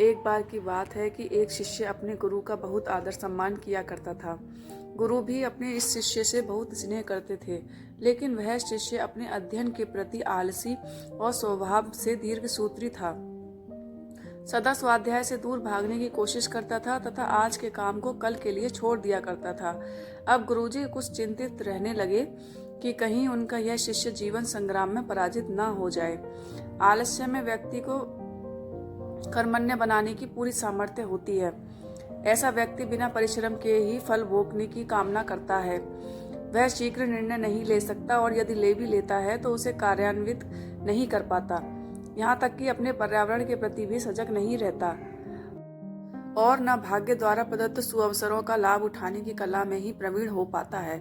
एक बार की बात है कि एक शिष्य अपने गुरु का बहुत आदर सम्मान किया करता था। गुरु भी अपने इस शिष्य से बहुत स्नेह करते थे, लेकिन वह शिष्य अपने अध्ययन के प्रति आलसी और स्वभाव से दीर्घसूत्री था। सदा स्वाध्याय से दूर भागने की कोशिश करता था तथा आज के काम को कल के लिए छोड़ दिया करता था। अब गुरुजी कुछ चिंतित रहने लगे कि कहीं उनका यह शिष्य जीवन संग्राम में पराजित न हो जाए। आलस्य में व्यक्ति को कर्मण्य बनाने की पूरी सामर्थ्य होती है। ऐसा व्यक्ति बिना परिश्रम के ही फल भोगने की कामना करता है। वह शीघ्र निर्णय नहीं ले सकता और यदि ले भी लेता है तो उसे कार्यान्वित नहीं कर पाता। यहाँ तक कि अपने पर्यावरण के प्रति भी सजग नहीं रहता और न भाग्य द्वारा प्रदत्त सुअवसरों का लाभ उठाने की कला में ही प्रवीण हो पाता है।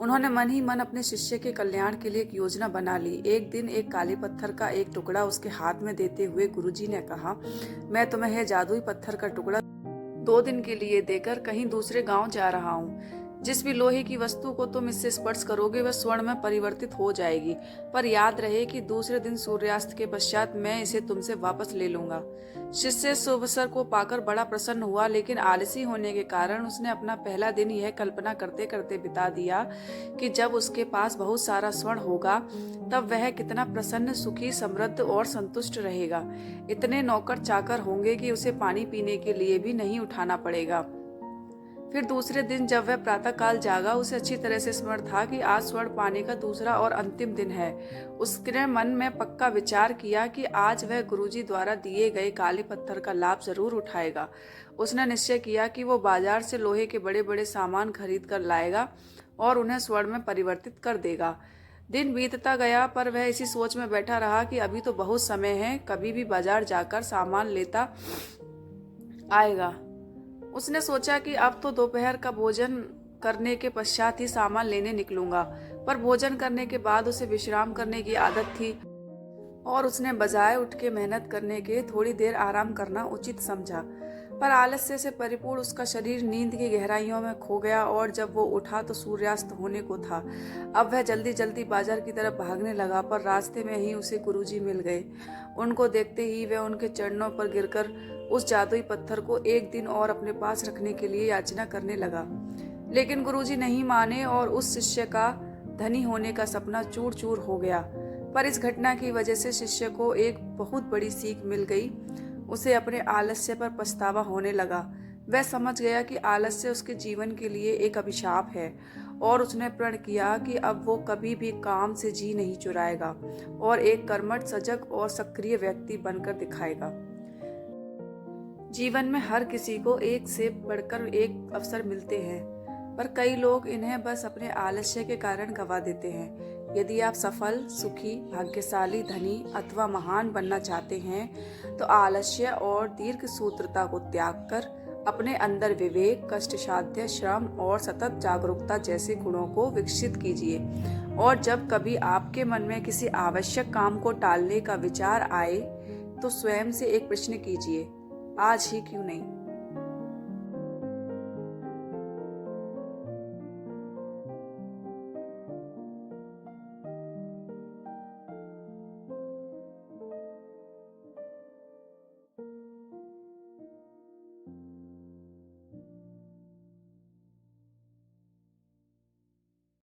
उन्होंने मन ही मन अपने शिष्य के कल्याण के लिए एक योजना बना ली। एक दिन एक काले पत्थर का एक टुकड़ा उसके हाथ में देते हुए गुरुजी ने कहा, मैं तुम्हें यह जादुई पत्थर का टुकड़ा 2 दिन के लिए देकर कहीं दूसरे गांव जा रहा हूँ। जिस भी लोहे की वस्तु को तुम इससे स्पर्श करोगे वह स्वर्ण में परिवर्तित हो जाएगी, पर याद रहे कि दूसरे दिन सूर्यास्त के पश्चात मैं इसे तुमसे वापस ले लूंगा। शिष्य इस अवसर को पाकर बड़ा प्रसन्न हुआ, लेकिन आलसी होने के कारण उसने अपना पहला दिन यह कल्पना करते करते बिता दिया कि जब उसके पास बहुत सारा स्वर्ण होगा तब वह कितना प्रसन्न, सुखी, समृद्ध और संतुष्ट रहेगा। इतने नौकर चाकर होंगे कि उसे पानी पीने के लिए भी नहीं उठाना पड़ेगा। फिर दूसरे दिन जब वह प्रातःकाल जागा, उसे अच्छी तरह से स्मरण था कि आज स्वर्ण पाने का दूसरा और अंतिम दिन है। उसने मन में पक्का विचार किया कि आज वह गुरुजी द्वारा दिए गए काले पत्थर का लाभ जरूर उठाएगा। उसने निश्चय किया कि वो बाजार से लोहे के बड़े बड़े सामान खरीद कर लाएगा और उन्हें स्वर्ण में परिवर्तित कर देगा। दिन बीतता गया, पर वह इसी सोच में बैठा रहा कि अभी तो बहुत समय है, कभी भी बाजार जाकर सामान लेता आएगा। उसने सोचा कि अब तो दोपहर का भोजन करने के पश्चात ही सामान लेने निकलूंगा, पर भोजन करने के बाद उसे विश्राम करने की आदत थी और उसने बजाय उठ के मेहनत करने के थोड़ी देर आराम करना उचित समझा। पर आलस्य से परिपूर्ण उसका शरीर नींद की गहराइयों में खो गया और जब वो उठा तो सूर्यास्त होने को था। अब वह जल्दी जल्दी बाजार की तरफ भागने लगा, पर रास्ते में ही उसे गुरुजी मिल गए। उनको देखते ही वह उनके चरणों पर गिरकर उस जादुई पत्थर को एक दिन और अपने पास रखने के लिए याचना करने लगा, लेकिन गुरुजी नहीं माने और उस शिष्य का धनी होने का सपना चूर चूर हो गया। पर इस घटना की वजह से शिष्य को एक बहुत बड़ी सीख मिल गई। उसे अपने आलस्य पर पछतावा होने लगा। वह समझ गया कि आलस्य उसके जीवन के लिए एक अभिशाप है और उसने प्रण किया कि अब वो कभी भी काम से जी नहीं चुराएगा और एक कर्मठ, सजग और सक्रिय व्यक्ति बनकर दिखाएगा। जीवन में हर किसी को एक से बढ़कर एक अवसर मिलते हैं, पर कई लोग इन्हें बस अपने आलस्य के कारण गंवा देते हैं। यदि आप सफल, सुखी, भाग्यशाली, धनी अथवा महान बनना चाहते हैं तो आलस्य और दीर्घ सूत्रता को त्याग कर अपने अंदर विवेक, कष्टसाध्य, श्रम और सतत जागरूकता जैसे गुणों को विकसित कीजिए। और जब कभी आपके मन में किसी आवश्यक काम को टालने का विचार आए तो स्वयं से एक प्रश्न कीजिए, आज ही क्यों नहीं।